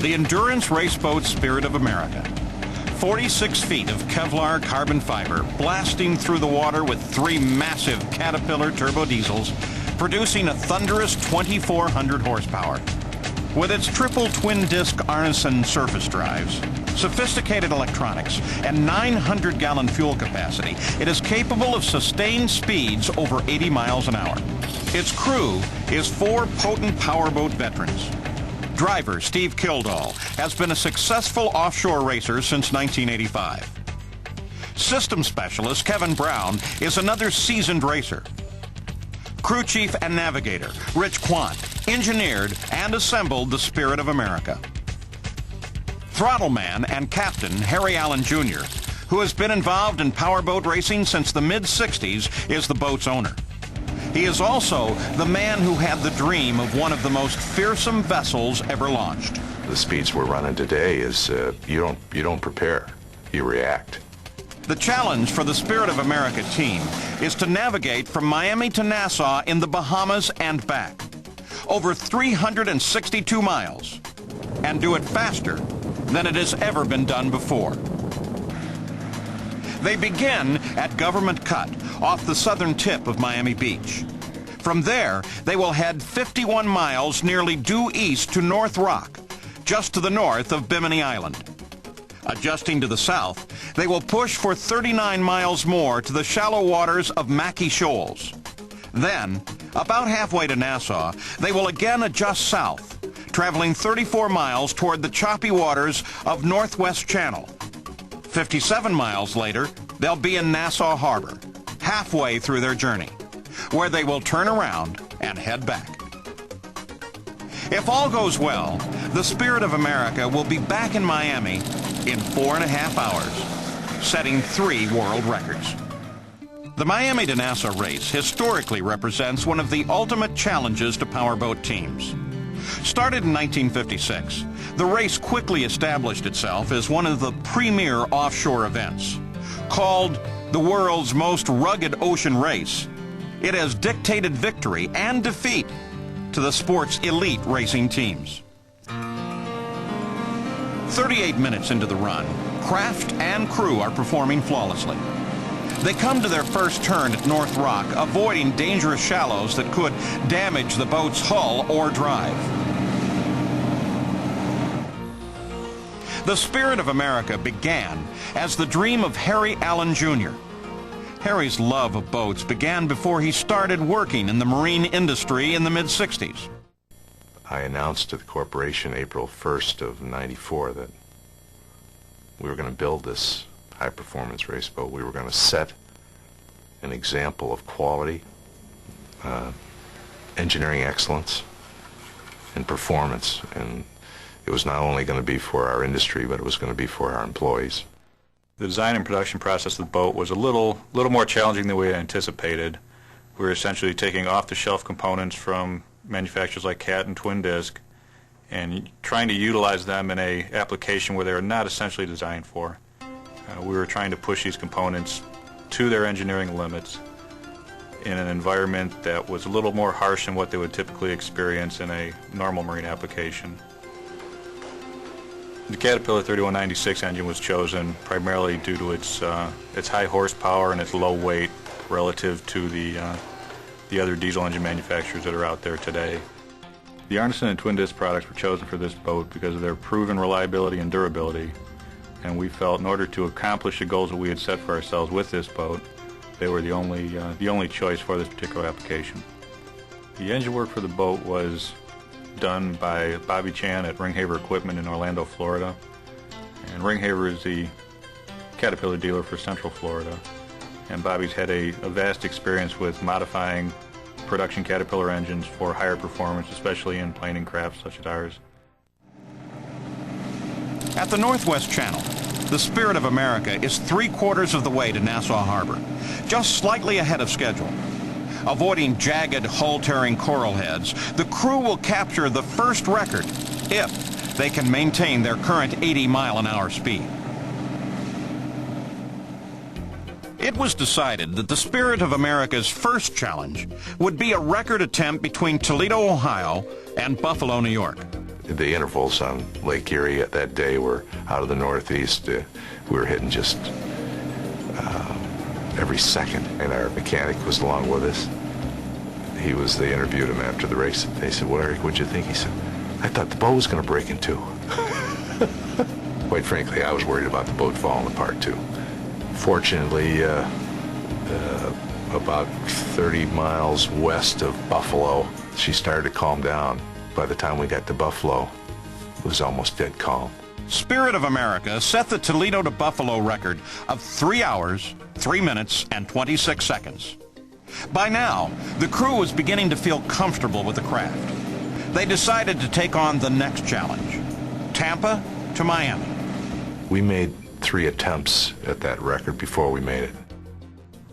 the endurance race boat Spirit of America. 46 feet of Kevlar carbon fiber blasting through the water with 3 massive Caterpillar turbo diesels, producing a thunderous 2,400 horsepower. With its triple twin-disc Arneson surface drives, sophisticated electronics, and 900-gallon fuel capacity, it is capable of sustained speeds over 80 miles an hour. Its crew is 4 potent powerboat veterans. Driver Steve Kildall has been a successful offshore racer since 1985. System specialist Kevin Brown is another seasoned racer. Crew chief and navigator Rich Quant engineered and assembled the Spirit of America. Throttle man and captain Harry Allen Jr., who has been involved in powerboat racing since the mid-60s, is the boat's owner. He is also the man who had the dream of one of the most fearsome vessels ever launched. The speeds we're running today is you don't prepare, you react. The challenge for the Spirit of America team is to navigate from Miami to Nassau in the Bahamas and back, over 362 miles, and do it faster than it has ever been done before. They begin at Government Cut, off the southern tip of Miami Beach. From there, they will head 51 miles nearly due east to North Rock, just to the north of Bimini Island. Adjusting to the south, they will push for 39 miles more to the shallow waters of Mackey Shoals. Then, about halfway to Nassau, they will again adjust south, traveling 34 miles toward the choppy waters of Northwest Channel. 57 miles later, they'll be in Nassau Harbor, halfway through their journey, where they will turn around and head back. If all goes well, the Spirit of America will be back in Miami in 4.5 hours, setting 3 world records. The Miami to Nassau race historically represents one of the ultimate challenges to powerboat teams. Started in 1956, the race quickly established itself as one of the premier offshore events. Called the world's most rugged ocean race, it has dictated victory and defeat to the sport's elite racing teams. 38 minutes into the run, craft and crew are performing flawlessly. They come to their first turn at North Rock, avoiding dangerous shallows that could damage the boat's hull or drive. The Spirit of America began as the dream of Harry Allen Jr. Harry's love of boats began before he started working in the marine industry in the mid-60s. I announced to the corporation April 1st of '94 that we were going to build this high-performance race boat. We were going to set an example of quality, engineering excellence, and performance. And it was not only going to be for our industry, but it was going to be for our employees. The design and production process of the boat was a little more challenging than we had anticipated. We were essentially taking off-the-shelf components from manufacturers like Cat and Twin Disc and trying to utilize them in an application where they were not essentially designed for. We were trying to push these components to their engineering limits in an environment that was a little more harsh than what they would typically experience in a normal marine application. The Caterpillar 3196 engine was chosen primarily due to its high horsepower and its low weight relative to the other diesel engine manufacturers that are out there today. The Arneson and Twin Disc products were chosen for this boat because of their proven reliability and durability, and we felt in order to accomplish the goals that we had set for ourselves with this boat, they were the only choice for this particular application. The engine work for the boat was done by Bobby Chan at Ringhaver Equipment in Orlando, Florida. And Ringhaver is the Caterpillar dealer for Central Florida. And Bobby's had a vast experience with modifying production Caterpillar engines for higher performance, especially in planing craft such as ours. At the Northwest Channel, the Spirit of America is 3/4 of the way to Nassau Harbor, just slightly ahead of schedule. Avoiding jagged, hull-tearing coral heads, the crew will capture the first record if they can maintain their current 80-mile-an-hour speed. It was decided that the Spirit of America's first challenge would be a record attempt between Toledo, Ohio, and Buffalo, New York. The intervals on Lake Erie at that day were out of the northeast. We were hitting just every second, and our mechanic was along with us. They interviewed him after the race. They said, "Well, Eric, what'd you think?" He said, "I thought the boat was going to break in two." Quite frankly, I was worried about the boat falling apart too. Fortunately, about 30 miles west of Buffalo, she started to calm down. By the time we got to Buffalo, it was almost dead calm. Spirit of America set the Toledo to Buffalo record of 3 hours, 3 minutes, and 26 seconds. By now, the crew was beginning to feel comfortable with the craft. They decided to take on the next challenge, Tampa to Miami. We made 3 attempts at that record before we made it.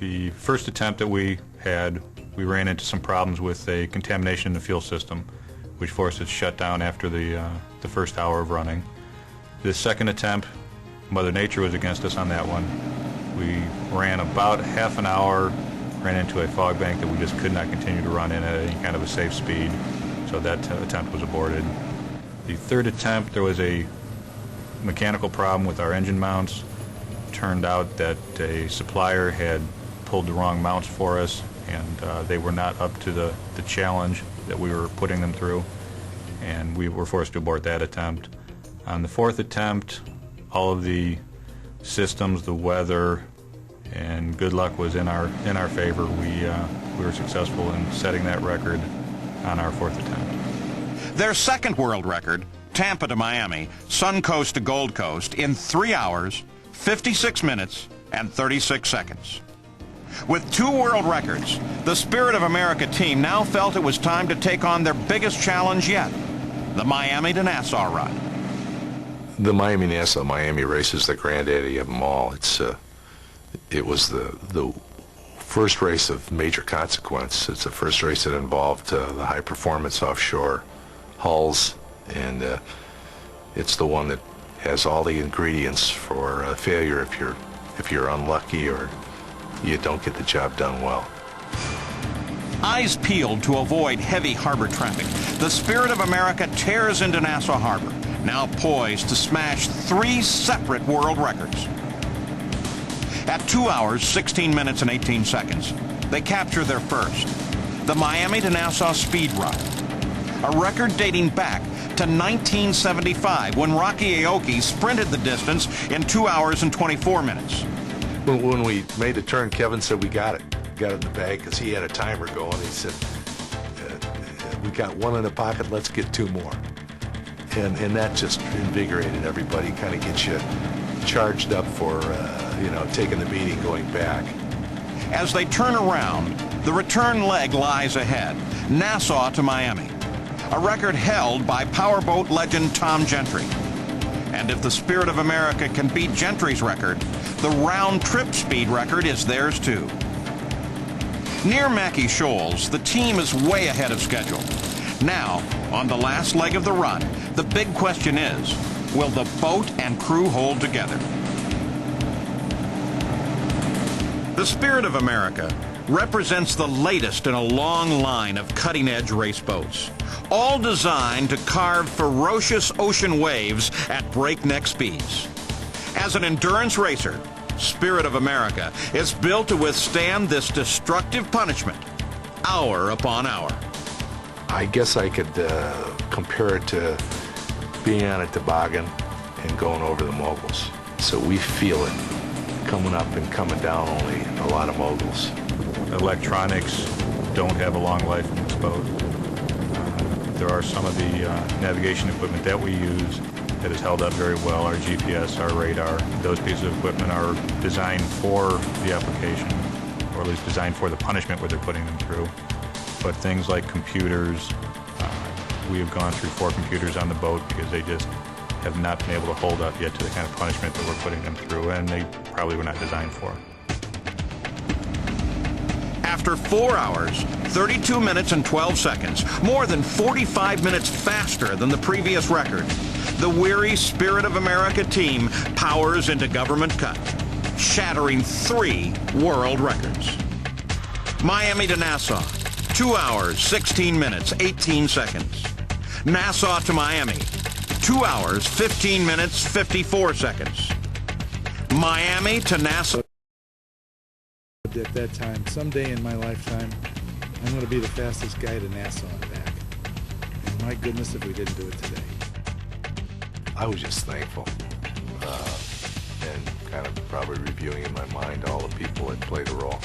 The first attempt that we had, we ran into some problems with a contamination in the fuel system, which forced it to shut down after the first hour of running. The second attempt, Mother Nature was against us on that one. We ran about half an hour, ran into a fog bank that we just could not continue to run in at any kind of a safe speed, so that attempt was aborted. The third attempt, there was a mechanical problem with our engine mounts. Turned out that a supplier had pulled the wrong mounts for us, and they were not up to the challenge that we were putting them through, and we were forced to abort that attempt. On the fourth attempt, all of the systems, the weather, and good luck was in our favor. We were successful in setting that record on our fourth attempt. Their second world record, Tampa to Miami, Suncoast to Gold Coast, in 3 hours, 56 minutes, and 36 seconds. With 2 world records, the Spirit of America team now felt it was time to take on their biggest challenge yet, the Miami to Nassau run. The Miami-Nassau-Miami race is the granddaddy of them all. It was the first race of major consequence. It's the first race that involved the high-performance offshore hulls, and it's the one that has all the ingredients for failure if you're unlucky or you don't get the job done well. Eyes peeled to avoid heavy harbor traffic, the Spirit of America tears into Nassau Harbor, now poised to smash 3 separate world records. At 2 hours, 16 minutes, and 18 seconds, they capture their first, the Miami to Nassau Speed Run, a record dating back to 1975, when Rocky Aoki sprinted the distance in 2 hours and 24 minutes. When we made the turn, Kevin said we got it in the bag, because he had a timer going. He said, we got 1 in the pocket, let's get 2 more. And that just invigorated everybody, kind of gets you charged up for, taking the beating going back. As they turn around, the return leg lies ahead, Nassau to Miami, a record held by powerboat legend Tom Gentry. And if the Spirit of America can beat Gentry's record, the round-trip speed record is theirs too. Near Mackey Shoals, the team is way ahead of schedule. Now, on the last leg of the run, the big question is, will the boat and crew hold together? The Spirit of America represents the latest in a long line of cutting-edge race boats, all designed to carve ferocious ocean waves at breakneck speeds. As an endurance racer, Spirit of America is built to withstand this destructive punishment, hour upon hour. I guess I could compare it to being on a toboggan and going over the moguls. So we feel it coming up and coming down, only a lot of moguls. Electronics don't have a long life in this boat. There are some of the navigation equipment that we use that has held up very well. Our GPS, our radar, those pieces of equipment are designed for the application, or at least designed for the punishment where they're putting them through. But things like computers, we have gone through 4 computers on the boat because they just have not been able to hold up yet to the kind of punishment that we're putting them through, and they probably were not designed for. After 4 hours, 32 minutes and 12 seconds, more than 45 minutes faster than the previous record, the weary Spirit of America team powers into Government Cut, shattering 3 world records. Miami to Nassau, 2 hours, 16 minutes, 18 seconds. Nassau to Miami, 2 hours, 15 minutes, 54 seconds. Miami to Nassau. At that time, someday in my lifetime, I'm going to be the fastest guy to Nassau and back. And my goodness, if we didn't do it today. I was just thankful, and kind of probably reviewing in my mind all the people that played a role.